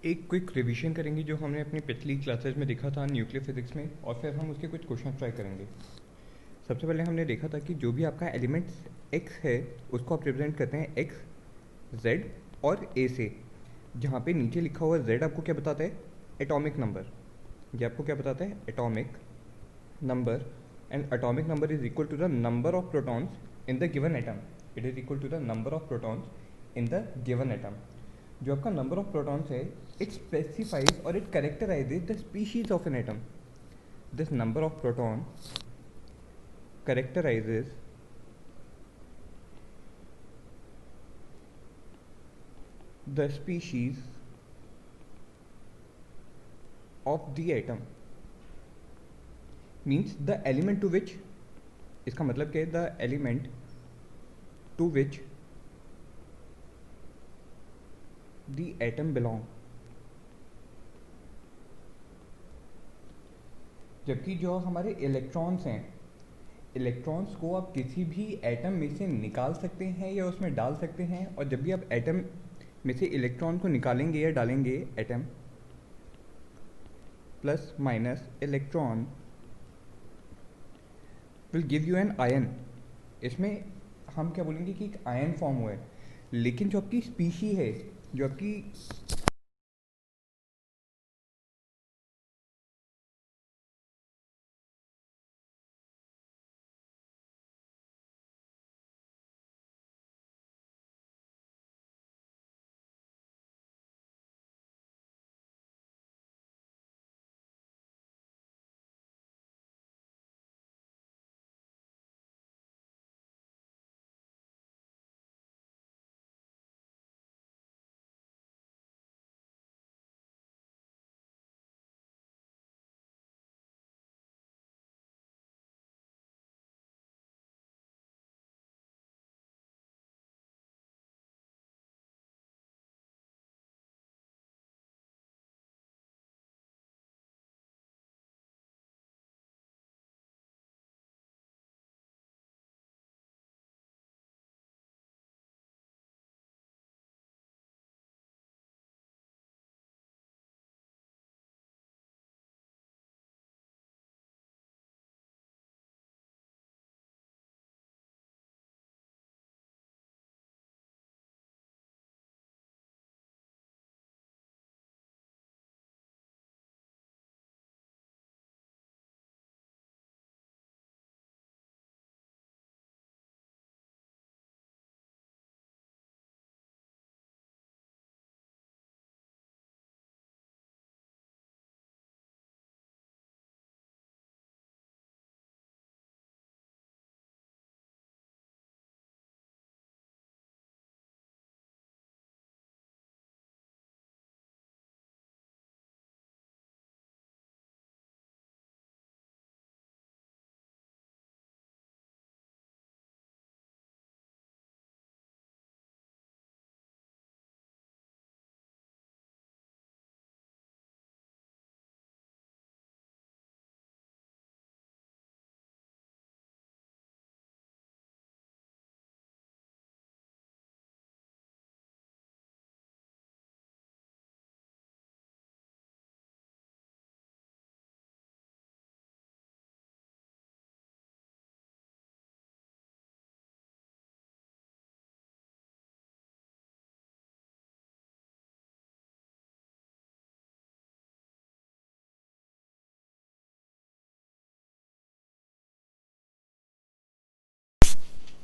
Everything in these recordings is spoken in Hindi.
एक क्विक रिवीजन करेंगे जो हमने अपनी पिछली क्लासेस में देखा था न्यूक्लियर फिजिक्स में, और फिर हम उसके कुछ क्वेश्चन ट्राई करेंगे। सबसे पहले हमने देखा था कि जो भी आपका एलिमेंट x है उसको आप रिप्रेजेंट करते हैं x, z और a से। जहाँ पे नीचे लिखा हुआ z आपको क्या बताता है? Atomic number. ये आपको क्या बताता है? Atomic number. And atomic number is equal to the number of protons in the given atom. It is equal to the number of protons in the given atom. जो आपका नंबर ऑफ प्रोटॉन्स है, इट स्पेसिफाइज और it characterizes the species of an atom. This number of proton characterizes the species of the atom, means the element to which, इसका मतलब क्या है? the element to which the atom belong। जबकि जो हमारे इलेक्ट्रॉन्स हैं, इलेक्ट्रॉन्स को आप किसी भी एटम में से निकाल सकते हैं या उसमें डाल सकते हैं, और जब भी आप एटम में से इलेक्ट्रॉन को निकालेंगे या डालेंगे, atom plus minus electron will give you an ion. इसमें हम क्या बोलेंगे कि एक आयन फॉर्म हुआ है। लेकिन जो आपकी स्पीशी है, जो आपकी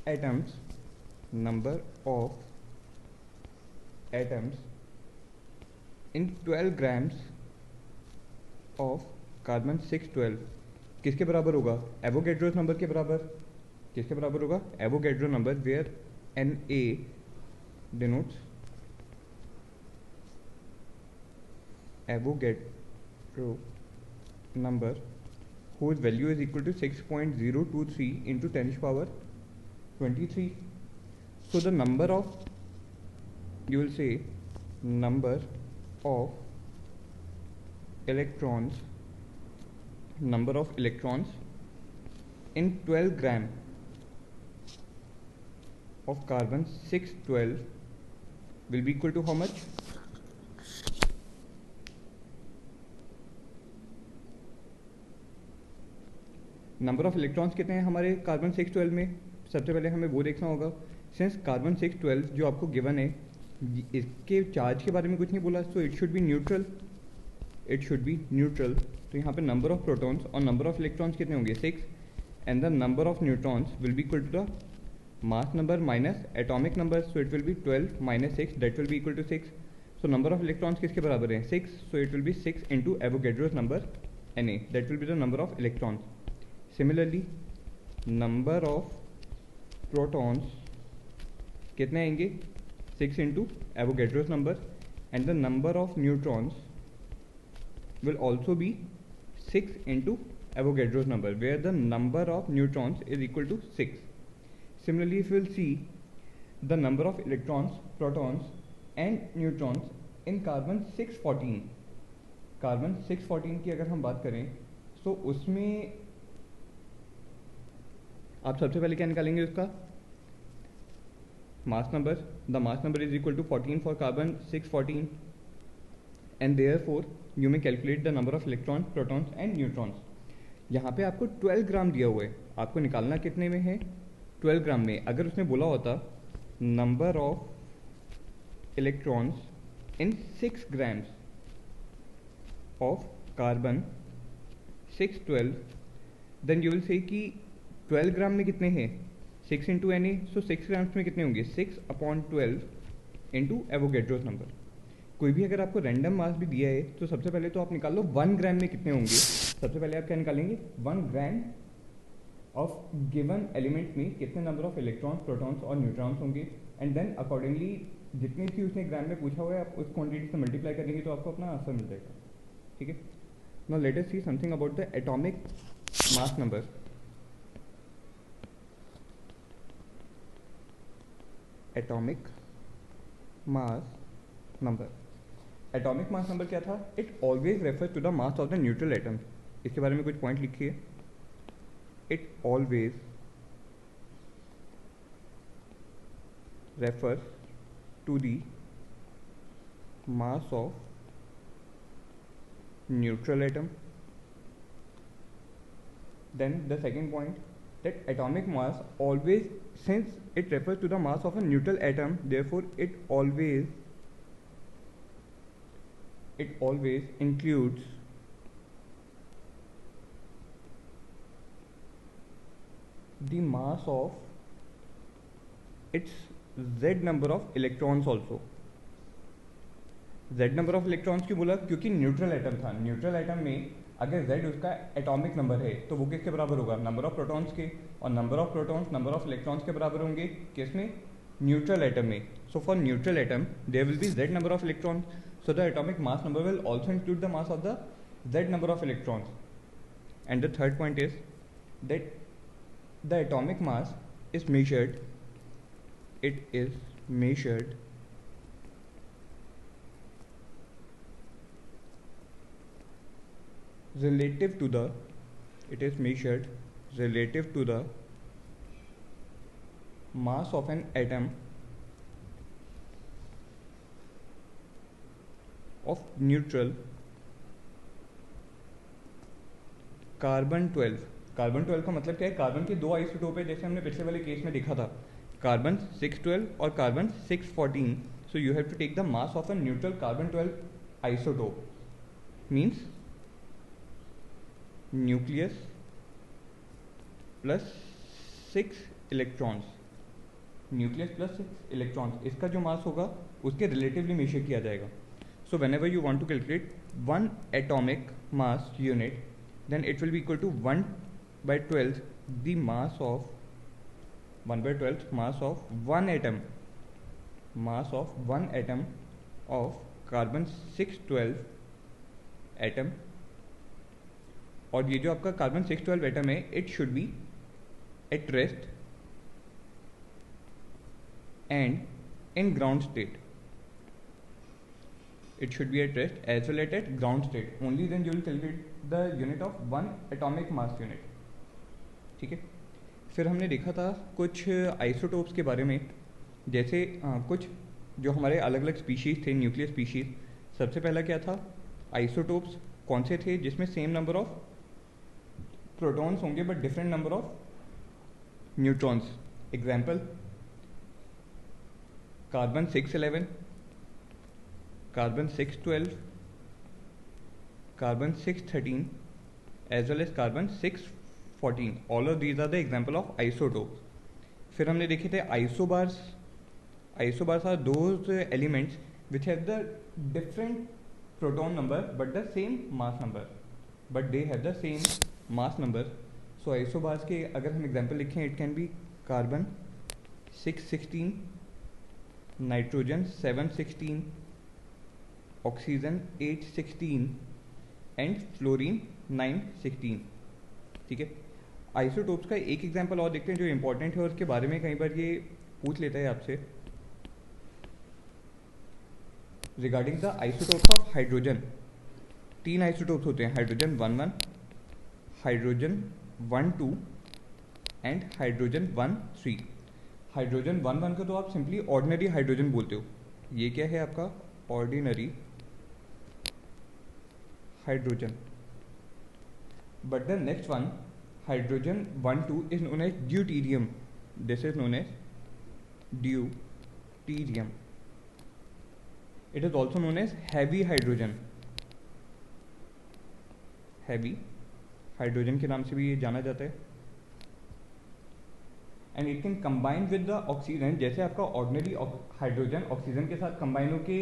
atoms, number of atoms in 12 grams of carbon 612 किसके बराबर होगा? एवोगैड्रोस नंबर के बराबर। किसके बराबर होगा? Avogadro number, where N A denotes Avogadro number whose value is equal to 6.023 into 10 to the power 23. So the number of, you will say, number of electrons in 12 gram of carbon 612 will be equal to how much? Number of electrons कितने हैं हमारे कार्बन 612 में, सबसे पहले हमें वो देखना होगा। सिंस कार्बन 612 जो आपको गिवन है, इसके चार्ज के बारे में कुछ नहीं बोला, so it should be neutral, it should be neutral. तो यहाँ पे नंबर ऑफ प्रोटॉन्स और नंबर ऑफ इलेक्ट्रॉन्स कितने होंगे 6, and the number of neutrons will be equal to the mass number minus atomic number, so it will be 12 minus 6, that will be equal to 6। So number of electrons किसके बराबर हैं 6, so it will be 6 into Avogadro's number Na, that will be the number of electrons. Similarly number of protons कितने आएंगे 6 into Avogadro's number, and the number of neutrons will also be 6 into Avogadro's number, where the number of neutrons is equal to 6. Similarly, if we will see the number of electrons, protons and neutrons in carbon 614, carbon 614 की अगर हम बात करें तो उसमें आप सबसे पहले क्या निकालेंगे उसका mass number, the mass number is equal to 14 for carbon 614, and therefore you may calculate the number of electrons, protons and neutrons. यहाँ पे आपको 12 ग्राम दिया हुआ है, आपको निकालना कितने में है 12 ग्राम में। अगर उसने बोला होता number of electrons in 6 grams of carbon 612, then you will say कि 12 ग्राम में कितने हैं 6 इंटू Na, सो 6 ग्राम्स में कितने होंगे 6/12 इंटू एवोगैड्रोस नंबर। कोई भी अगर आपको रैंडम मास भी दिया है तो सबसे पहले तो आप निकाल लो 1 ग्राम में कितने होंगे। सबसे पहले आप क्या निकालेंगे 1 ग्राम ऑफ गिवन एलिमेंट में कितने नंबर ऑफ इलेक्ट्रॉन्स, प्रोटॉन्स और न्यूट्रॉन्स होंगे, एंड देन अकॉर्डिंगली जितनी भी उसने ग्राम में पूछा हुआ है आप उस क्वांटिटी से मल्टीप्लाई करेंगे तो आपको अपना आंसर मिल जाएगा। ठीक है, now let us see something about the atomic mass number. Atomic mass number, atomic mass number क्या था, it always refers to the mass of the neutral atom. इसके बारे में कुछ पॉइंट लिखिए, it always refers to the mass of neutral atom. Then the second point, that atomic mass always, since it refers to the mass of a neutral atom, therefore it always includes the mass of its z number of electrons also। z number of electrons क्यों बोला, क्योंकि न्यूट्रल एटम था। न्यूट्रल एटम में अगर z उसका एटॉमिक नंबर है तो वो किसके बराबर होगा नंबर ऑफ प्रोटॉन्स के, और number of protons number of electrons के बराबर होंगे किसमें न्यूट्रल एटम में। So for neutral atom there will be z number of electrons, so the atomic mass number will also include the mass of the z number of electrons. And the third point is that the atomic mass is measured, it is measured relative to the mass of an atom of neutral carbon 12। Carbon 12 का मतलब क्या है, कार्बन के दो आइसोटोप है जैसे हमने पिछले वाले केस में देखा था, कार्बन 612 और carbon 614। So you have to take the mass of a neutral carbon 12 isotope, means nucleus plus 6 electrons, nucleus plus 6 electrons, इसका जो मास होगा उसके रिलेटिवली मेजर किया जाएगा। So whenever you want to calculate one atomic mass unit, then it will be equal to 1/12 the mass of 1/12 mass of one atom of carbon 612 atom। और ये जो आपका कार्बन 612 एटम है it should B at rest and in ground state, it should be at rest as well as at ground state, only then you will calculate the unit of one atomic mass unit। ठीक है, फिर हमने देखा था कुछ आइसोटोप्स के बारे में, जैसे कुछ जो हमारे अलग अलग स्पीशीज़ थे, न्यूक्लियर स्पीशीज़। सबसे पहला क्या था, आइसोटोप्स कौन से थे जिसमें सेम नंबर ऑफ प्रोटॉन्स होंगे but different number of neutrons. Example, carbon 611, carbon 612, carbon 613 as well as carbon 614. All of these are the example of isotope. फिर हमने देखे थे isobars. Isobars are those elements which have the different proton number but the same mass number, but they have the same mass number. So isobars के अगर हम एग्जाम्पल लिखें, it can be carbon 616, nitrogen 716, oxygen 816 and fluorine 916. ठीक है. आइसोटोप्स का एक एग्जांपल और देखते हैं जो इंपॉर्टेंट है और उसके बारे में कई बार ये पूछ लेता है आपसे. Regarding the isotopes of hydrogen, 3 isotopes होते हैं, hydrogen 11, hydrogen 12 and hydrogen 13. Hydrogen 11 का तो आप सिंपली ऑर्डिनरी हाइड्रोजन बोलते हो. ये क्या है आपका ordinary hydrogen. But the next one, hydrogen 12 is known as deuterium. This is known as deuterium. It is also known as heavy hydrogen. heavy hydrogen के नाम से भी ये जाना जाता है. And it can combine with the oxygen. जैसे आपका ऑर्डिनरी हाइड्रोजन ऑक्सीजन के साथ कंबाइन होके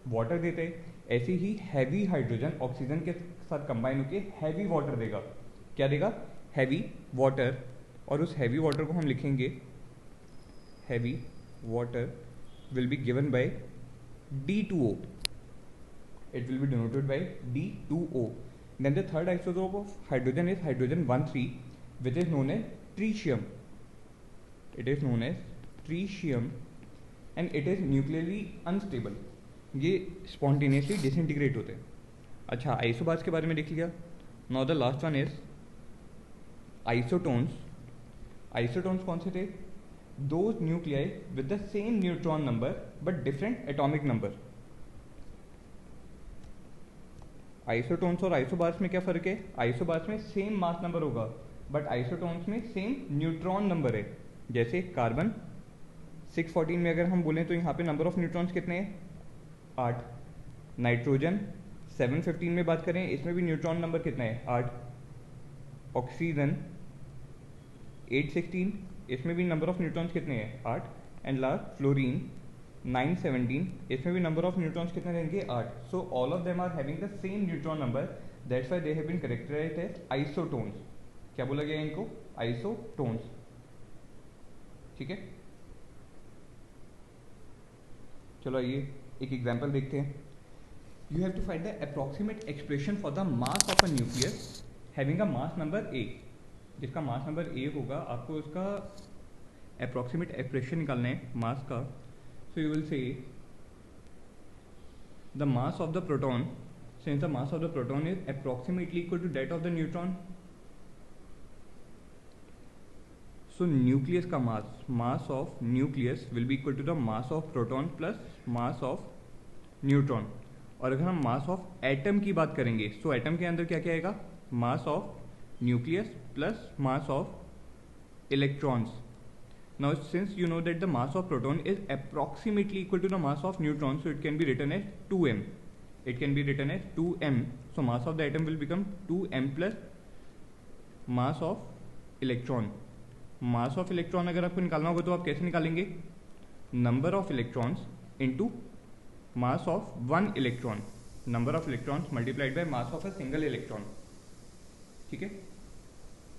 वाटर देते हैं, ऐसे ही हैवी हाइड्रोजन ऑक्सीजन के साथ कंबाइन होके हैवी वाटर देगा. क्या देगा? Heavy water. और उस हैवी वाटर को हम लिखेंगे, heavy water will be given bye D2O. It will be denoted by D2O. Then the third isotope of hydrogen is hydrogen 13, which is known as tritium. It is known as tritium and it is nuclearly unstable. ये spontaneously disintegrate होते हैं. अच्छा, आइसोबार्स के बारे में देख लिया. Now the last one is isotones. Isotones कौन से थे? Those nuclei with the same neutron number but different atomic number. Isotones और आइसोबार्स में क्या फ़र्क है? आइसोबार्स में सेम मास नंबर होगा बट आइसोटोन्स में सेम न्यूट्रॉन नंबर है. जैसे कार्बन 614 में अगर हम बोलें तो यहाँ पे नंबर ऑफ न्यूट्रॉन्स कितने हैं? 8. नाइट्रोजन 715 में बात करें, इसमें भी न्यूट्रॉन नंबर कितना है? 8. ऑक्सीजन 816, इसमें भी नंबर ऑफ न्यूट्रॉन्स कितने हैं? 8. एंड लास्ट फ्लोरीन 917, इसमें भी नंबर ऑफ न्यूट्रॉन्स कितने रहेंगे? 8. So all of them are having the same neutron number, that's why they have been characterized as isotones. क्या बोला गया इनको? आइसोटोन्स. ठीक है, चलो आइए एक एग्जांपल देखते हैं. You have to find the approximate expression for the mass of a nucleus having a mass number a. जिसका मास नंबर a होगा, आपको उसका अप्रॉक्सीमेट एक्सप्रेशन निकालना है मास का. So you will say the mass of the proton, since the mass of the proton is approximately equal to that of the neutron, so nucleus का mass of nucleus will be equal to the mass of proton plus mass of neutron. और अगर हम mass of atom की बात करेंगे, so atom के अंदर क्या क्या आएगा? mass of nucleus plus mass of electrons. Now since you know that the mass of proton is approximately equal to the mass of neutron, so it can be written as 2m. It can be written as 2m. So mass of the atom will become 2m plus mass of electron. Mass of electron अगर आपको निकालना होगा तो आप कैसे निकालेंगे? Number of electrons into mass of one electron. Number of electrons multiplied by mass of a single electron. ठीक है,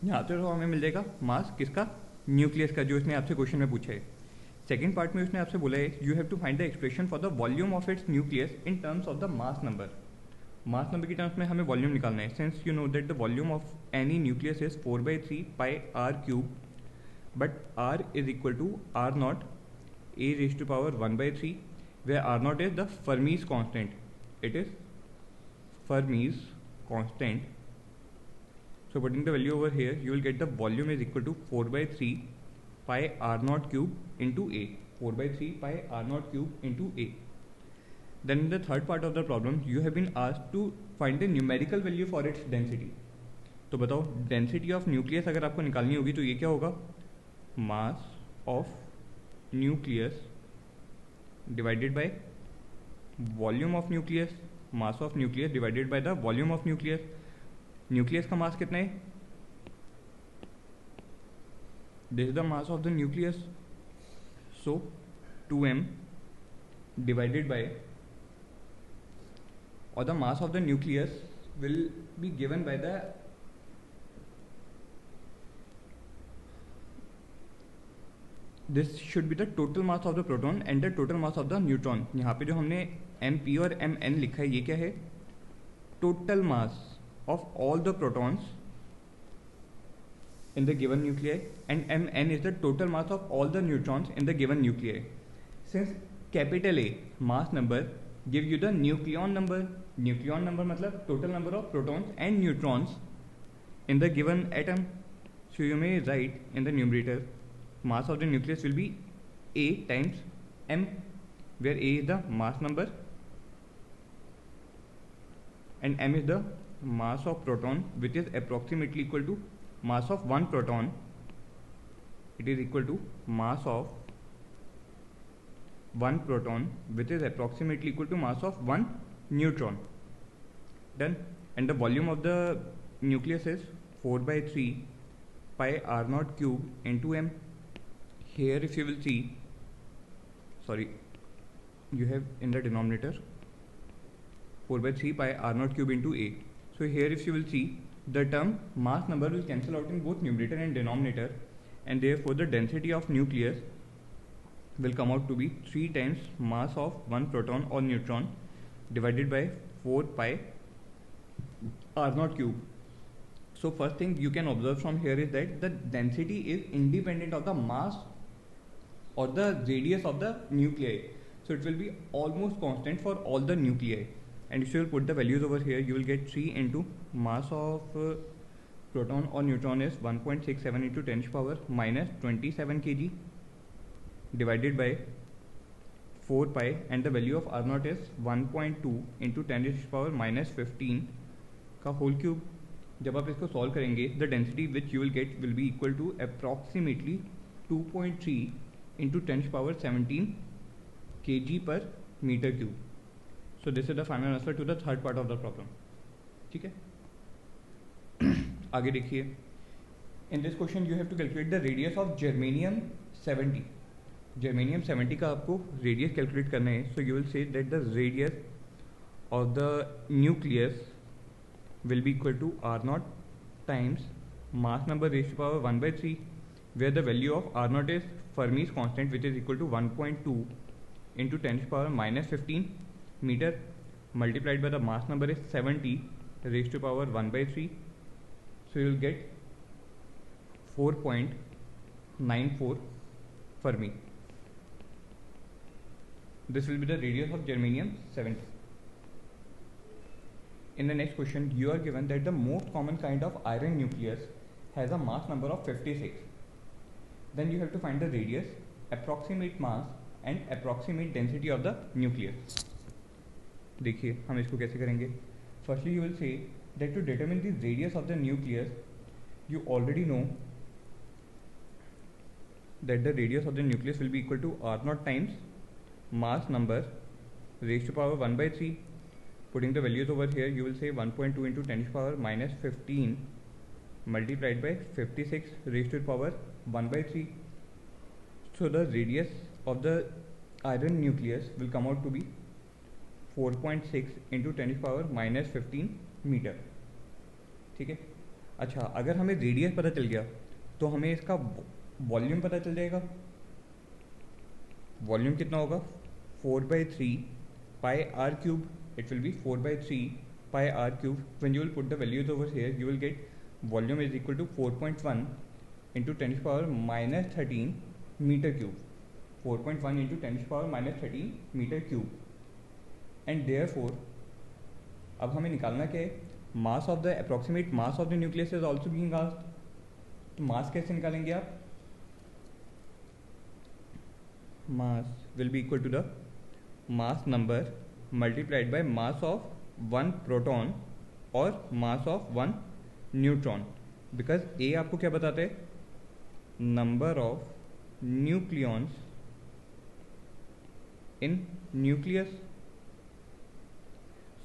यहाँ तो हमें मिल जाएगा मास किसका? न्यूक्लियस का, जो इसने आपसे क्वेश्चन में पूछा है. सेकंड पार्ट में उसने आपसे बोला है you have to find the expression for the volume of its nucleus in terms of the mass number. Mass number की टर्म्स में हमें वॉल्यूम निकालना है. Since you know that the volume of any nucleus is 4/3 pi r cube, but r is equal to r not a raised to power 1/3, where r naught is the Fermi's constant. It is Fermi's constant. So putting the value over here, you will get the volume is equal to 4/3 pi r naught cube into a. 4/3 pi r naught cube into a. Then in the third part of the problem, you have been asked to find the numerical value for its density. तो बताओ डेंसिटी ऑफ न्यूक्लियस अगर आपको निकालनी होगी तो ये क्या होगा, मास of nucleus divided by volume of nucleus, mass of nucleus divided by the volume of nucleus. Nucleus का मास कितना है, this is the mass of the nucleus, so 2m divided by, or the mass of the nucleus will be given by the this should be the total mass of the proton and the total mass of the neutron। यहाँ पे जो हमने mp और mn लिखा है ये क्या है, total mass of all the protons in the given nuclei and mn is the total mass of all the neutrons in the given nuclei। Since capital A mass number give you the nucleon number मतलब total number of protons and neutrons in the given atom, so you may write in the numerator mass of the nucleus will be A times m, where A is the mass number and m is the mass of proton, which is approximately equal to mass of one proton, it is equal to mass of one proton, which is approximately equal to mass of one neutron. Done. And the volume of the nucleus is 4/3 pi r naught cube into m. Here if you will see, sorry, you have in the denominator 4/3 pi r naught cube into a. So here if you will see, the term mass number will cancel out in both numerator and denominator, and therefore the density of nucleus will come out to be 3 times mass of one proton or neutron divided by 4 pi r naught cube. So first thing you can observe from here is that the density is independent of the mass or the radius of the nuclei, so it will be almost constant for all the nuclei. And if you will put the values over here, you will get 3 into mass of proton or neutron is 1.67 into 10 to the power minus 27 kg divided by 4 pi, and the value of r naught is 1.2 into 10 to the power minus 15 का whole cube। जब आप इसको सॉल्व करेंगे, the density which you will get will be equal to approximately 2.3 into 10 to the power 17 kg per meter cube। So this is the final answer to the third part of the problem। ठीक है, आगे देखिए। In this question you have to calculate the radius of germanium 70। Germanium 70 का आपको रेडियस कैलकुलेट करना है। सो you will say that the radius of the nucleus will be equal to r naught times mass number raised to power 1/3, where the value of r naught is Fermi's constant, which is equal to 1.2 into 10 to the power minus 15 meter, multiplied by the mass number is 70 raised to power 1/3, so you will get 4.94 Fermi। This will be the radius of germanium 70. In the next question, you are given that the most common kind of iron nucleus has a mass number of 56. Then you have to find the radius, approximate mass and approximate density of the nucleus. देखिए हम इसको कैसे करेंगे। Firstly you will say that to determine the radius of the nucleus, you already know that the radius of the nucleus will be equal to r naught times mass number raised to power 1/3. Putting the values over here, you will say 1.2 into 10 to the power minus 15 multiplied by 56 raised to the power 1/3. So the radius of the iron nucleus will come out to be 4.6 into 10 to the power minus 15 metre. ठीक है, अच्छा अगर हमें रेडियस पता चल गया तो हमें इसका वॉल्यूम पता चल जाएगा। वॉल्यूम कितना होगा, 4/3 pi r cube, it will be 4/3 pi r cube। when you will put the values over here, you will get volume is equal to 4.1 into 10 to the power minus 13 meter cube, 4.1 into 10 to the power minus 13 meter cube। and therefore अब हमें निकालना क्या है, mass of the approximate mass of the nucleus is also being asked। तो mass कैसे निकालेंगे आप, mass will be equal to the mass number multiplied by mass of one proton or mass of one neutron, because a आपको क्या बताते हैं, number of nucleons in nucleus.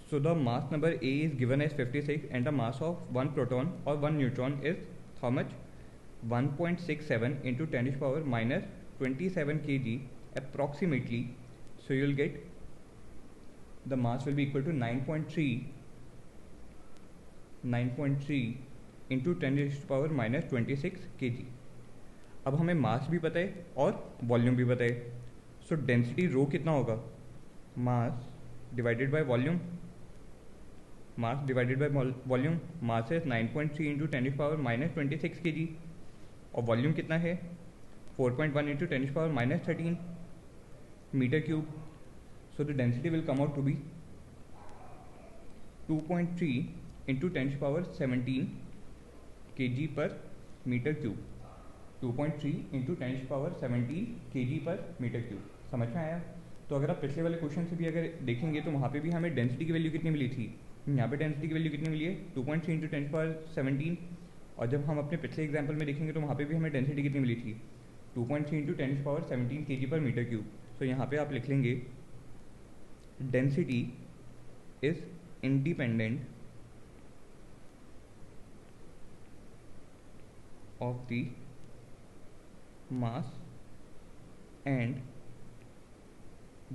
So the mass number A is given as 56 and the mass of one proton or one neutron is how much? 1.67 into 10 to the power minus 27 kg approximately. So you will get the mass will be equal to 9.3 into 10 to the power minus 26 kg. अब हमें मास भी पता है और वॉल्यूम भी पता है. सो डेंसिटी रो कितना होगा, mass divided by volume. Mass divided by volume, mass है 9.3 into 10 to the power minus 26 kg और वॉल्यूम कितना है 4.1 into 10 to the power minus 13 metre cube. So the density will come out to be 2.3 into 10 to the power 17 kg per metre cube. 2.3 into 10 to the power 17 kg per metre cube. समझ में आया? तो अगर आप पिछले वाले क्वेश्चन से भी अगर देखेंगे तो वहाँ पे भी हमें डेंसिटी की वैल्यू कितनी मिली थी, यहाँ पे डेंसिटी की वैल्यू कितनी मिली है 2.3 इंटू 10 पावर 17. और जब हम अपने पिछले एग्जाम्पल में देखेंगे तो वहाँ पे भी हमें डेंसिटी कितनी मिली थी 2.3 into 10 power 17 kg per metre cube. तो यहाँ पे आप लिख लेंगे density is independent of the mass and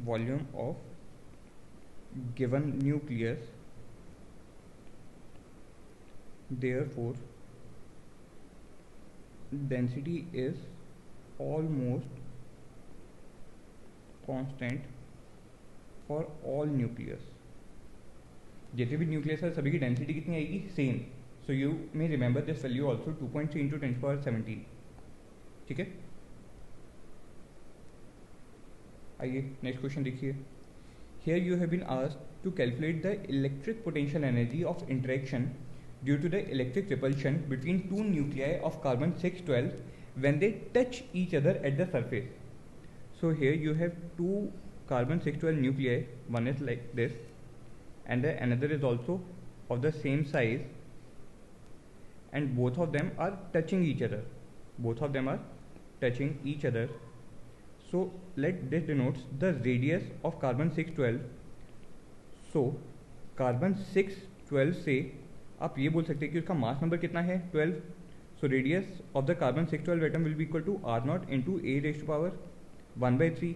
volume of given nucleus. Therefore, density is almost constant for all nucleus. जितने भी न्यूक्लियस है सभी की डेंसिटी कितनी आएगी, same. So you may remember this value also 2.3 into 10 power 17. ठीक है, आइए नेक्स्ट क्वेश्चन देखिए. Here you have been asked to calculate the electric potential energy of interaction due to the electric repulsion between two nuclei of carbon 612 when they touch each other at the surface. So here you have two carbon 612 nuclei, one is like this and the another is also of the same size, and both of them are touching each other. Both of them are touching each other. So let this denotes the radius of carbon 612. So carbon 612 से आप ये बोल सकते हैं कि उसका मास नंबर कितना है 12. So radius of the carbon 612 atom will be equal to R naught into a raise to power 1/3.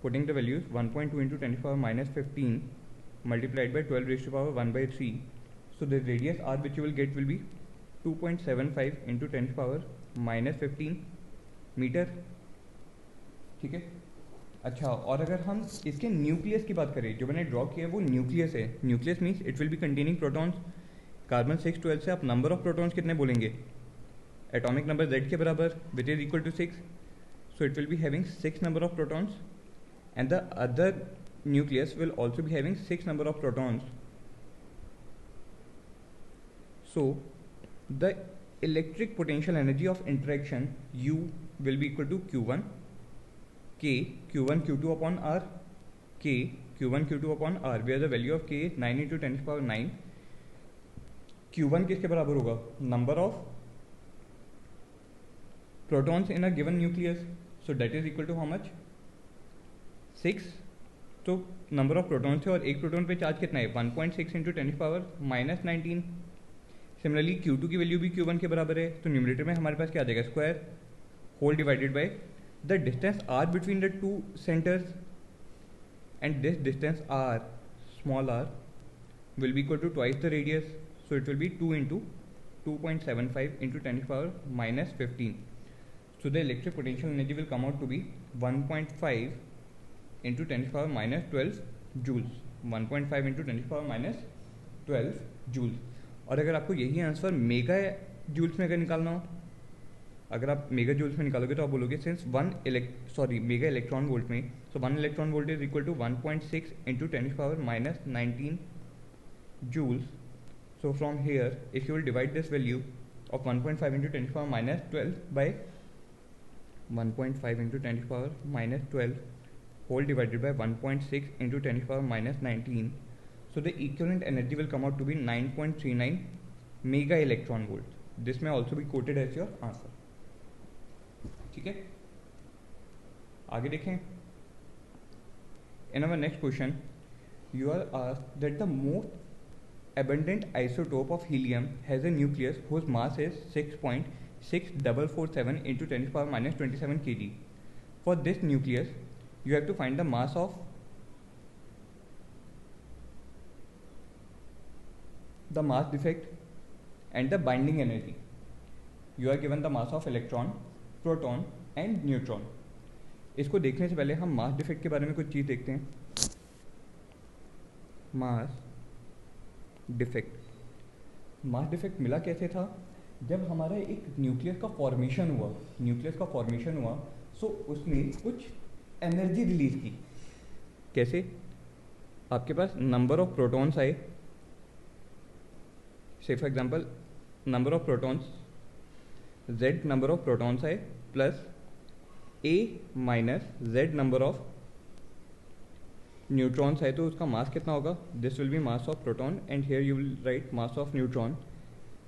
Putting the values 1.2 into 10 power minus 15 multiplied by 12 raise to power 1/3. So the radius R which you will get will be 2.75 into 10 power minus 15 metre. ठीक है, अच्छा. और अगर हम इसके न्यूक्लियस की बात करें, जो मैंने ड्रॉ किया है वो न्यूक्लियस है. Nucleus means it will B containing protons. Carbon 612 से आप नंबर ऑफ प्रोटॉन्स कितने बोलेंगे, एटॉमिक नंबर Z के बराबर which is equal to 6. So it will be having 6 number of protons and the other nucleus will also be having 6 number of protons. So the electric potential energy of interaction U will be equal to Q1 K Q1 Q2 upon R K Q1 Q2 upon R, where the value of K is 9 into 10 to the power 9. Q1 किसके बराबर होगा, number of protons in a given nucleus. So that is equal to how much 6. तो नंबर ऑफ प्रोटॉन्स है और एक प्रोटॉन पे चार्ज कितना है 1.6 into 10 to the power minus 19. Similarly Q2 की वैल्यू भी Q1 के बराबर है. तो न्यूमरेटर में हमारे पास क्या आ जाएगा, square whole divided by the distance r between the two centers, and this distance r, small r, will be equal to twice the radius. So it will be 2 into 2.75 into 10 to the power minus 15. So the electric potential energy will come out to be 1.5 into 10 to the power minus 12 joules. 1.5 into 10 to the power minus 12 joules. और अगर आपको यही आंसर मेगा जूल्स में अगर निकालना हो, अगर आप मेगा जूल्स में निकालोगे तो आप बोलोगे सिंस मेगा इलेक्ट्रॉन वोल्ट में, so 1 electron volt is equal to 1.6 into 10 to the power minus 19 joules. So from here, if you will divide this value of 1.5 into 10 to the power minus 12 by 1.5 into 10 to the power minus 12 whole divided by 1.6 into 10 to the power minus 19, so the equivalent energy will come out to be 9.39 mega electron volt. This may also be quoted as your answer. ठीक है, आगे देखें. In our next question you are asked that the most abundant isotope of helium has a nucleus whose mass is 6.6447 into 10 to the power minus 27 kg. For this nucleus, you have to find the mass of the mass defect and the binding energy. You are given the mass of electron, proton and neutron. इसको देखने से पहले हम मास डिफेक्ट के बारे में कुछ चीज़ देखते हैं. मास डिफेक्ट मिला कैसे था? जब हमारा एक न्यूक्लियस का फॉर्मेशन हुआ सो उसने कुछ एनर्जी रिलीज की. कैसे? आपके पास नंबर ऑफ प्रोटॉन्स आए, say for example number of protons z number of protons आए plus a minus z number of neutrons है, तो उसका मास कितना होगा? This will be mass of proton and here you will write mass of neutron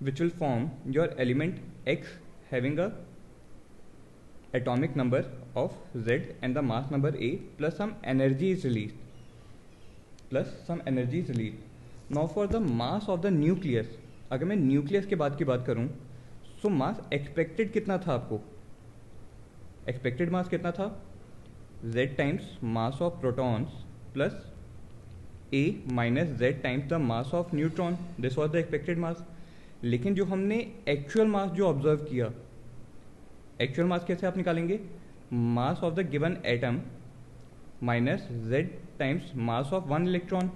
which will form your element x having a atomic number of z and the mass number a plus some energy is released. Now for the mass of the nucleus, अगर मैं न्यूक्लियस के बाद की बात करूं सो मास एक्सपेक्टेड कितना था आपको? एक्सपेक्टेड मास कितना था? z times mass of protons plus a minus z times the mass of neutron. This was the expected mass. लेकिन जो हमने एक्चुअल मास जो ऑब्जर्व किया, एक्चुअल मास कैसे आप निकालेंगे? मास of the given atom minus z times mass of one electron,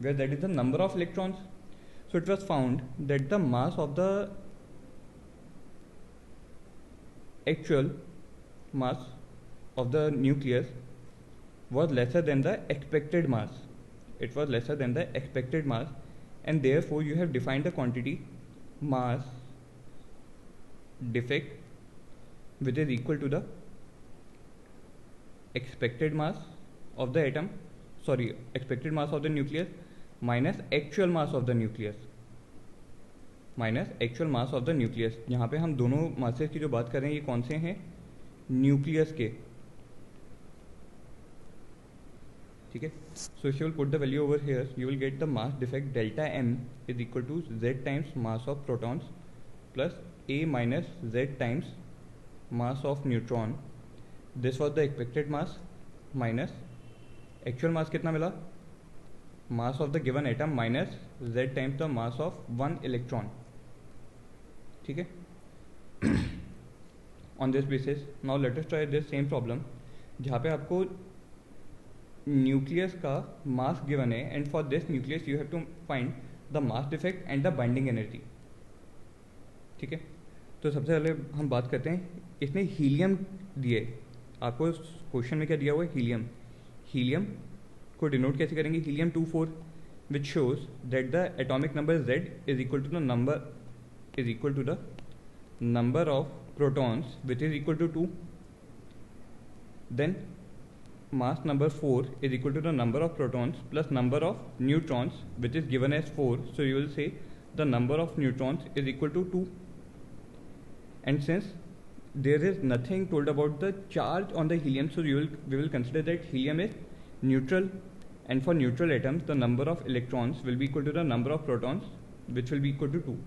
where that is the number of electrons. So it was found that the mass of the actual mass of the nucleus was lesser than the expected mass. It was lesser than the expected mass, and therefore you have defined the quantity mass defect which is equal to the expected mass of the atom, expected mass of the nucleus minus actual mass of the nucleus, यहाँ पे हम दोनों मासेस की जो बात कर रहे हैं ये कौन से हैं? न्यूक्लियस के. ठीक है. So if you will put the value over here you will get the mass defect delta m is equal to z times mass of protons plus a minus z times mass of neutron. This was the expected mass minus actual mass कितना मिला? Mass of the given atom minus z times the mass of one electron. ठीक है. On this basis now let us try this same problem जहाँ पे आपको न्यूक्लियस का मास गिवन है and for this nucleus you have to find the mass defect and the binding energy. ठीक है. तो सबसे पहले हम बात करते हैं, इसने हीलियम दिए आपको. क्वेश्चन में क्या दिया हुआ है? हीलियम को डिनोट कैसे करेंगे? Helium 24 which shows that the atomic number z is equal to the number of protons which is equal to 2. Then mass number 4 is equal to the number of protons plus number of neutrons which is given as 4. So you will say the number of neutrons is equal to 2. And since there is nothing told about the charge on the helium, so we will consider that helium is neutral, and for neutral atoms the number of electrons will be equal to the number of protons which will be equal to 2.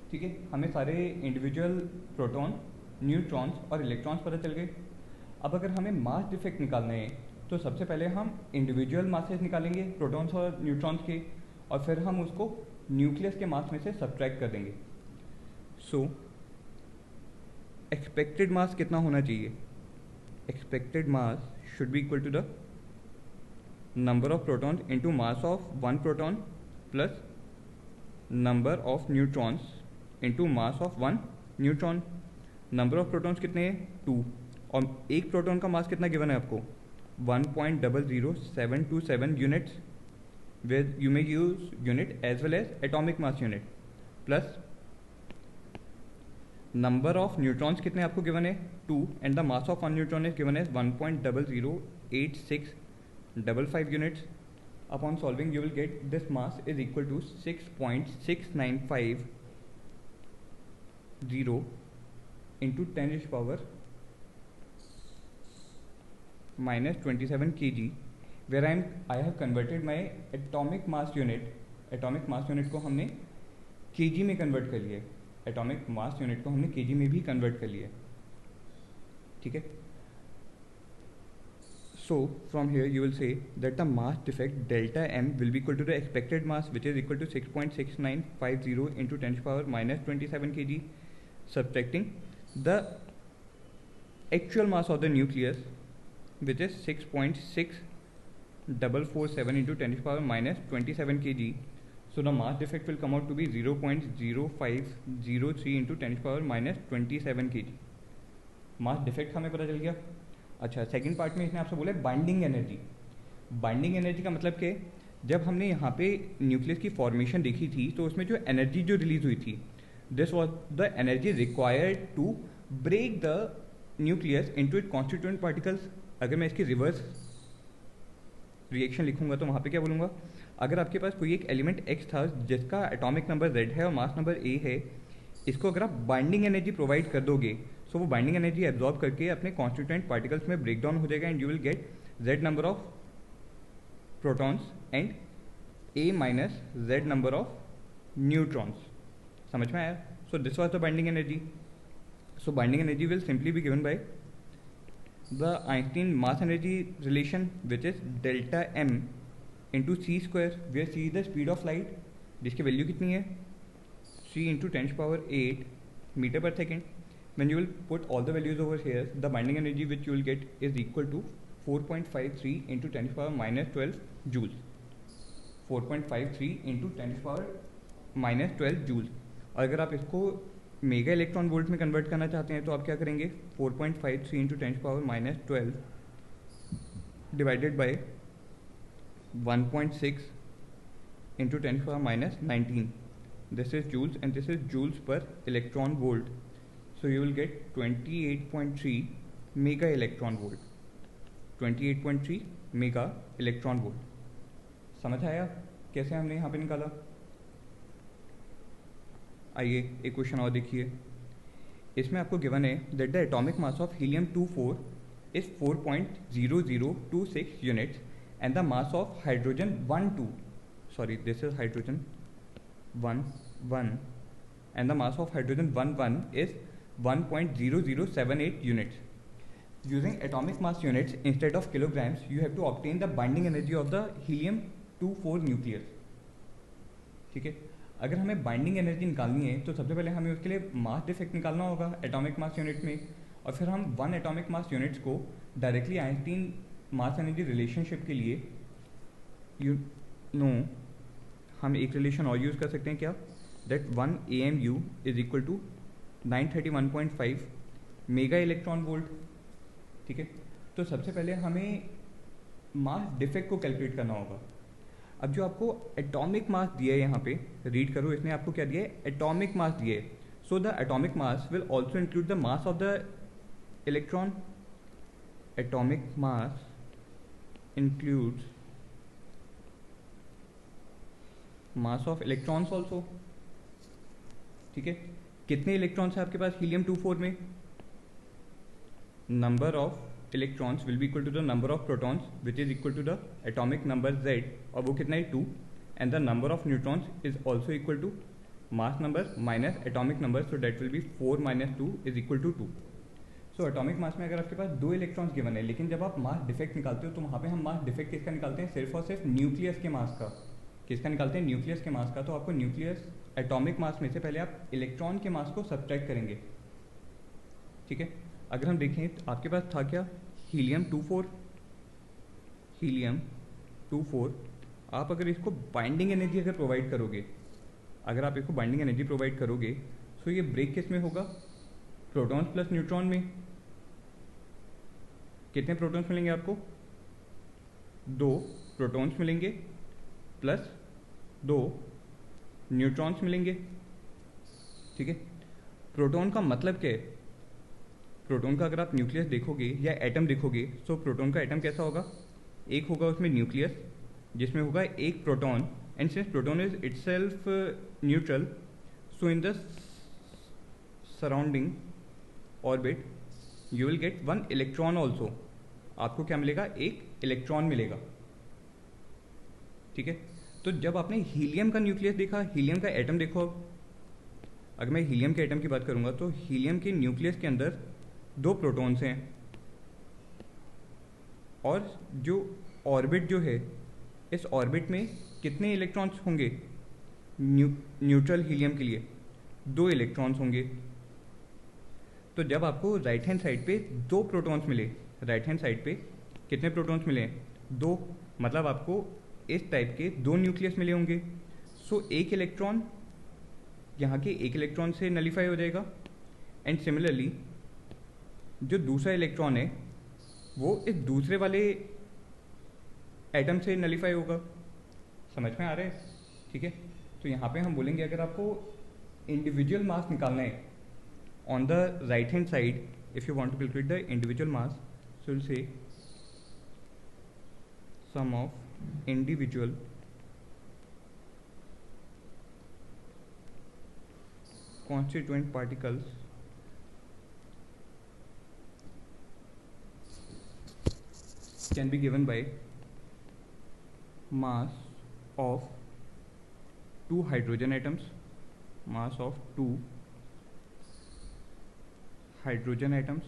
ठीक है. हमें सारे इंडिविजुअल प्रोटॉन, न्यूट्रॉन्स और इलेक्ट्रॉन्स पता चल गए. अब अगर हमें मास डिफेक्ट निकालना है तो सबसे पहले हम इंडिविजुअल मासेस निकालेंगे प्रोटॉन्स और न्यूट्रॉन्स के, और फिर हम उसको न्यूक्लियस के मास में से सब्ट्रैक्ट कर देंगे. सो एक्सपेक्टेड मास कितना होना चाहिए? Expected mass should be equal to the number of protons into mass of one proton plus number of neutrons into mass of one neutron. Number of protons कितने हैं? 2. और एक प्रोटॉन का मास कितना गिवन है आपको? 1.00727 units, with you may use unit as well as atomic mass unit, plus number of neutrons कितने आपको गिवन है? 2, and the mass of one neutron is given as 1.008655 units. Upon solving you will get this mass is equal to 6.695 0 into 10 raised power minus 27 kg, where I have converted my atomic mass unit. Atomic mass unit को हमने केजी में कन्वर्ट कर लिया है, एटॉमिक मास यूनिट को हमने केजी में भी कन्वर्ट कर लिया है, ठीक है. So from here you will say that the mass defect delta m will be equal to the expected mass, which is equal to 6.6950 into 10 to the power minus 27 kg, subtracting the actual mass of the nucleus, which is 6.6447 into 10 to the power minus 27 kg. So the mass defect will come out to be 0.0503 into 10 to the power minus 27 kg. Mass defect हमें पता चल गया. अच्छा, सेकंड पार्ट में इसने आपसे बोला बाइंडिंग एनर्जी. बाइंडिंग एनर्जी का मतलब कि जब हमने यहाँ पे न्यूक्लियस की फॉर्मेशन देखी थी तो उसमें जो एनर्जी जो रिलीज हुई थी, this was the energy required to break the nucleus into it constituent particles. अगर मैं इसकी रिवर्स रिएक्शन लिखूंगा तो वहाँ पे क्या बोलूँगा, अगर आपके पास कोई एक एलिमेंट x था जिसका एटॉमिक नंबर z है और मास नंबर a है, इसको अगर आप बाइंडिंग एनर्जी प्रोवाइड कर दोगे सो वो बाइंडिंग एनर्जी एब्जॉर्ब करके अपने कॉन्स्टिट्यूएंट पार्टिकल्स में ब्रेक डाउन हो जाएगा and you will gate z number of protons and a minus z number of neutrons. समझ में आया? So this was the binding energy. So binding energy will simply B given bye the Einstein mass energy relation, which is delta m into c square, where c is the speed of light, जिसकी वैल्यू कितनी है, c into 10 to the power 8 meter per second. When you will put all the values over here, the binding energy which you will get is equal to 4.53 into 10 to the power minus 12 joules. 4.53 into 10 to the power minus 12 joules. और अगर आप इसको मेगा इलेक्ट्रॉन वोल्ट में कन्वर्ट करना चाहते हैं तो आप क्या करेंगे, 4.53 into 10 to the power minus 12 divided by 1.6 into 10 to the power minus 19. This is joules and this is joules per electron volt. So you will get 28.3 mega electron volt. 28.3 mega electron volt. समझ आया कैसे हमने यहाँ पे निकाला? आइए एक क्वेश्चन और देखिए. इसमें आपको गिवन है that the atomic mass of helium 24 is 4.0026 units and the mass of hydrogen 12, sorry this is hydrogen 11 and the mass of hydrogen 11 is 1.0078 units. Using atomic mass units instead of kilograms you have to obtain the binding energy of the helium 24 nucleus. ठीक है, अगर हमें बाइंडिंग एनर्जी निकालनी है तो सबसे पहले हमें उसके लिए मास डिफेक्ट निकालना होगा एटॉमिक मास यूनिट में, और फिर हम वन एटॉमिक मास यूनिट्स को directly Einstein mass energy relationship के लिए हम एक रिलेशन और यूज़ कर सकते हैं. क्या? That 1 AMU is equal to 931.5 mega electron volt. ठीक है, तो सबसे पहले हमें मास डिफेक्ट को कैलकुलेट करना होगा. अब जो आपको एटॉमिक मास दिया है यहाँ पे रीड करो, इसने आपको क्या दिया है, एटॉमिक मास दिया है. सो the atomic mass will also include the mass of the electron. Atomic mass includes mass of electrons also. ठीक है, कितने इलेक्ट्रॉन्स है आपके पास हीलियम 24 में? Number of electrons will be equal to the number of protons, which is equal to the atomic number Z, और वो कितना है 2, and the number of neutrons is also equal to mass number minus atomic number, so that will be 4 minus 2 is equal to 2. so atomic mass में अगर आपके पास 2 इलेक्ट्रॉन्स गिवन है, लेकिन जब आप मास डिफेक्ट निकालते हो तो वहाँ पे हम मास डिफेक्ट किसका निकालते हैं, सिर्फ और सिर्फ न्यूक्लियस के मास का. किसका निकालते हैं? न्यूक्लियस के मास का. तो आपको न्यूक्लियस एटॉमिक मास में से पहले आप इलेक्ट्रॉन के मास को सब्ट्रैक्ट करेंगे. ठीक है, अगर हम देखें तो आपके पास था क्या, हीलियम 24. हीलियम 24 आप अगर इसको बाइंडिंग एनर्जी अगर प्रोवाइड करोगे, अगर आप इसको बाइंडिंग एनर्जी प्रोवाइड करोगे तो ये ब्रेक किस में होगा, प्रोटॉन्स प्लस न्यूट्रॉन में. कितने प्रोटॉन्स मिलेंगे आपको? 2 प्रोटॉन्स मिलेंगे प्लस 2 न्यूट्रॉन्स मिलेंगे. ठीक है, प्रोटॉन का मतलब क्या है? प्रोटॉन का अगर आप न्यूक्लियस देखोगे या एटम देखोगे तो प्रोटॉन का एटम कैसा होगा, एक होगा उसमें न्यूक्लियस जिसमें होगा एक proton, and since proton is itself neutral, so in the surrounding orbit you will get one electron also, आपको क्या मिलेगा, एक इलेक्ट्रॉन मिलेगा, ठीक है। तो जब आपने हीलियम का न्यूक्लियस देखा, हीलियम का एटम देखो, अब अगर मैं हीलियम के एटम की बात करूंगा तो हीलियम के न्यूक्लियस के अंदर 2 प्रोटॉन्स हैं, और जो ऑर्बिट जो है, इस ऑर्बिट में कितने इलेक्ट्रॉन्स होंगे, न्यूट्रल हीलियम के लिए 2 इलेक्ट्रॉन्स होंगे। तो जब आपको राइट हैंड साइड पे 2 प्रोटॉन्स मिले, राइट हैंड साइड पे कितने प्रोटॉन्स मिले, 2, मतलब आपको इस टाइप के 2 न्यूक्लियस मिले होंगे। सो एक इलेक्ट्रॉन यहाँ के एक इलेक्ट्रॉन से नलीफाई हो जाएगा, एंड सिमिलरली जो दूसरा इलेक्ट्रॉन है वो इस दूसरे वाले एटम से नलीफाई होगा। समझ में आ रहा है, ठीक है। तो यहाँ पे हम बोलेंगे अगर आपको इंडिविजुअल मास निकालना है on the right hand side, if you want to calculate the individual mass, so will say sum of individual constituent particles can be given by mass of 2 hydrogen atoms, mass of 2 hydrogen atoms,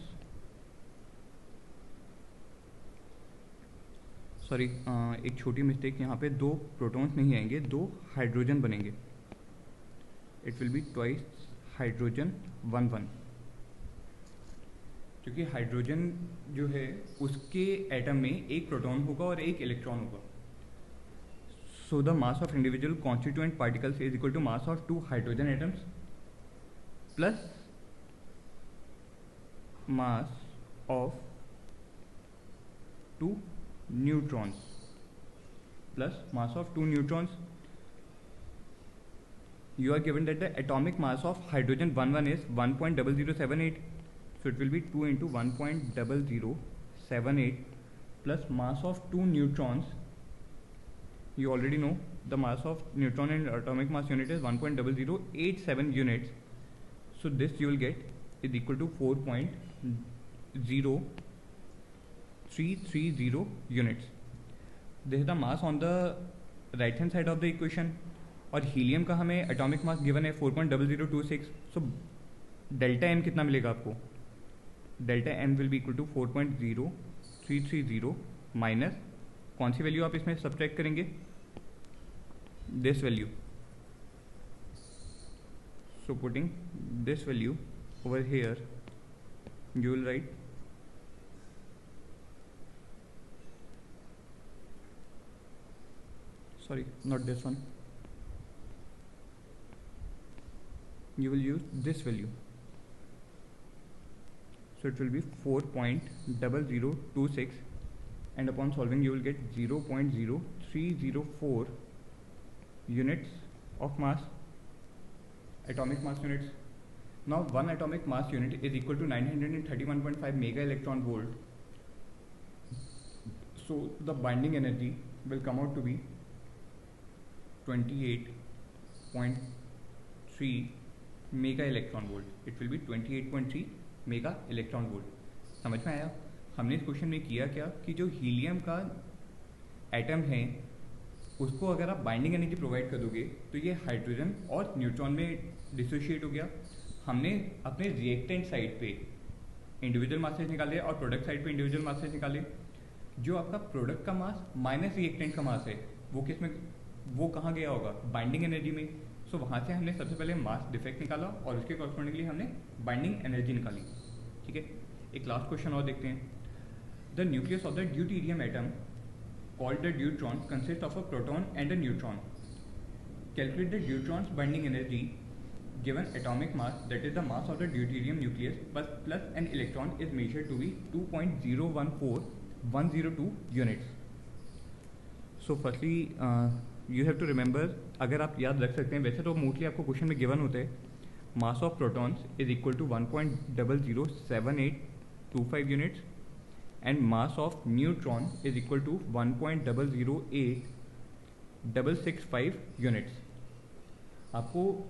sorry एक छोटी मिस्टेक, यहाँ पे 2 प्रोटॉन्स नहीं आएंगे, 2 हाइड्रोजन बनेंगे, it will be twice hydrogen 1 क्योंकि हाइड्रोजन जो है उसके एटम में एक प्रोटॉन होगा और एक इलेक्ट्रॉन होगा। So the mass of individual constituent particles is equal to mass of 2 hydrogen atoms plus mass of 2 neutrons, plus mass of 2 neutrons. You are given that the atomic mass of hydrogen 11 is 1.0078, so it will be 2 into 1.0078 plus mass of 2 neutrons. You already know the mass of neutron in atomic mass unit is 1.0087 units, so this you will get is equal to 4.0330 units. This is the mass on the right hand side of the equation, और हीलियम का हमें एटॉमिक मास गिवन है 4.0026, सो डेल्टा एम कितना मिलेगा आपको, delta M will be equal to 4.0330 minus कौन सी वैल्यू आप इसमें सब्ट्रैक्ट करेंगे, this value. So putting this value over here you will write sorry not this one, you will use this value, so it will be 4.0026 and upon solving you will get 0.0304 units of mass, atomic mass units. Now one atomic mass unit is equal to 931.5 mega electron volt, so the binding energy will come out to be 28.3 mega electron volt, it will B 28.3 mega electron volt. समझ में आया? हमने इस क्वेश्चन में किया क्या कि जो हीलियम का एटम है उसको अगर आप बाइंडिंग एनर्जी प्रोवाइड कर दोगे तो ये हाइड्रोजन और न्यूट्रॉन में डिसोशिएट हो गया। हमने अपने रिएक्टेंट साइड पे इंडिविजुअल मासेज निकाले और प्रोडक्ट साइड पे इंडिविजुअल मासेज निकाले। जो आपका प्रोडक्ट का मास माइनस रिएक्टेंट का मास है वो किस में, वो कहाँ गया होगा, बाइंडिंग एनर्जी में। सो वहाँ से हमने सबसे पहले मास डिफेक्ट निकाला और उसके कॉरस्पॉन्डिंगली हमने बाइंडिंग एनर्जी निकाली। ठीक है, एक लास्ट क्वेश्चन और देखते हैं। The nucleus of the deuterium atom called the deuteron consist of a proton and a neutron. Calculate the deuteron's binding energy given atomic mass, that is the mass of the deuterium nucleus plus an electron is measured to be 2.014102 units. So firstly you have to remember, अगर आप याद रख सकते हैं, वैसे तो मोस्टली आपको क्वेश्चन में गिवन होते हैं, mass of protons is equal to 1.007825 units and mass of neutron is equal to 1.008665 units. आपको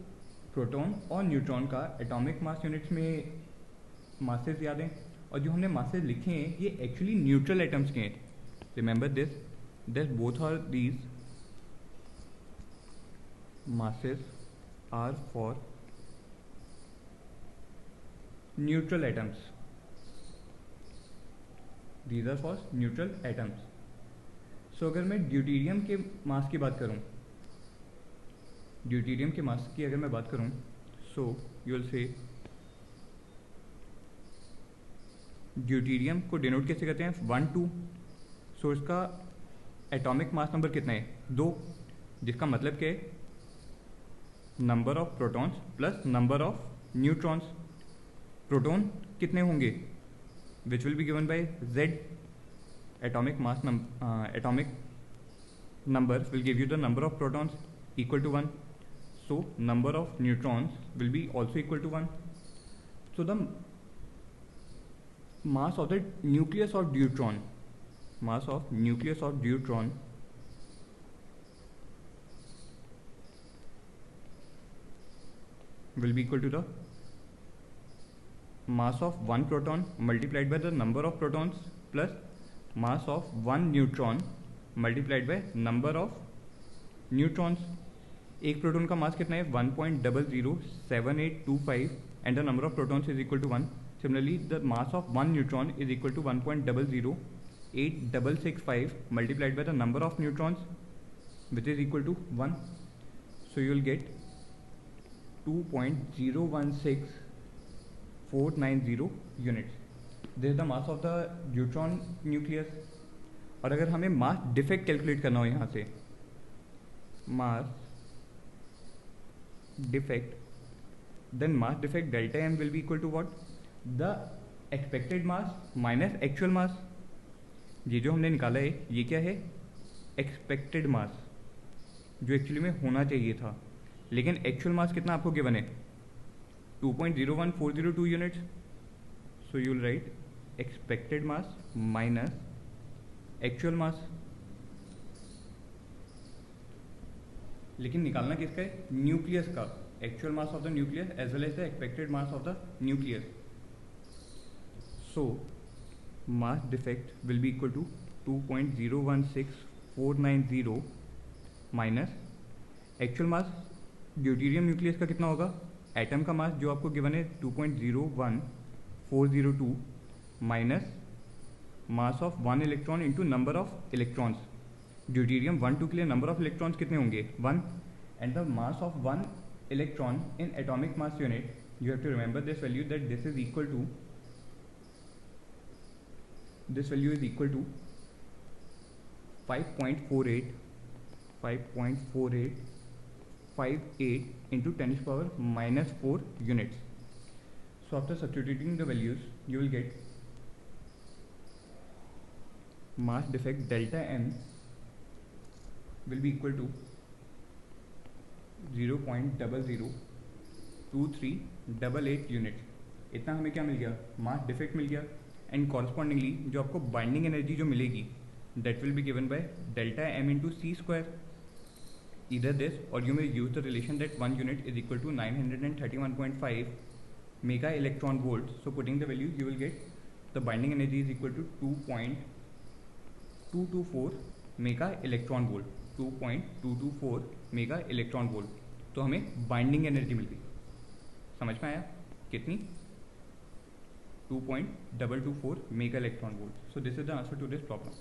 प्रोटॉन और न्यूट्रॉन का एटॉमिक मास यूनिट्स में मासेस याद हैं, और जो हमने मासेस लिखे हैं ये एक्चुअली न्यूट्रल एटम्स के हैं. Remember this, that both are these masses are for neutral atoms. These are for neutral atoms. So अगर मैं ड्यूटेरियम के मास की बात करूं, ड्यूटेरियम के मास की अगर मैं बात करूं, सो यू विल से ड्यूटेरियम को डिनोट कैसे करते हैं, 1 2. सो इसका एटॉमिक मास नंबर कितना है, 2, जिसका मतलब क्या है, number of protons plus number of neutrons. Proton कितने होंगे, which will be given by z. Atomic mass atomic number will give you the number of protons equal to 1. So number of neutrons will be also equal to 1. So the mass of the nucleus of deuteron, mass of nucleus of deuteron will be equal to the mass of one proton multiplied by the number of protons plus mass of one neutron multiplied by number of neutrons. एक प्रोटॉन का मास कितना है, 1.007825 and the number of protons is equal to 1. Similarly, the mass of one neutron is equal to 1.008665 multiplied by the number of neutrons, which is equal to 1. So you will get 2.016490 units. This is the mass of the neutron nucleus. और अगर हमें मास डिफेक्ट कैलकुलेट करना हो यहाँ से, mass defect, then mass defect delta M will be equal to what, the expected mass minus actual mass. ये जो हमने निकाला है ये क्या है, एक्सपेक्टेड मास, जो एक्चुअली में होना चाहिए था, लेकिन एक्चुअल मास कितना आपको गिवन है, 2.01402 units. So you will write expected mass minus actual mass. लेकिन निकालना किसका है, न्यूक्लियस का, actual mass of the nucleus as well as the expected mass of the nucleus. So mass defect will be equal to 2.016490 minus actual mass. Deuterium nucleus का कितना होगा, एटम का मास जो आपको गिवन है 2.01402 minus mass of 1 electron into number of electrons. Deuterium 1 2 के लिए नंबर ऑफ इलेक्ट्रॉन्स कितने होंगे, 1, and the mass of 1 electron in atomic mass unit, you have to remember this value, that this is equal to, this value is equal to 5.4858 into 10 to the power minus 4 units. So after substituting the values, you will get mass defect delta m will be equal to 0.002388 units. इतना हमें क्या मिल गया, मास डिफेक्ट मिल गया. एंड कॉरस्पॉन्डिंगली जो आपको बाइंडिंग एनर्जी जो मिलेगी, that will be given by delta M into C square. Either this, or you may use the relation that 1 unit is equal to 931.5 mega electron volts. So putting the value, you will get the binding energy is equal to 2.224 mega electron volt. 2.224 mega electron volt. तो हमें बाइंडिंग एनर्जी मिल गई. समझ में आया कितनी, 2.224 mega electron volt. So this is the answer to this problem.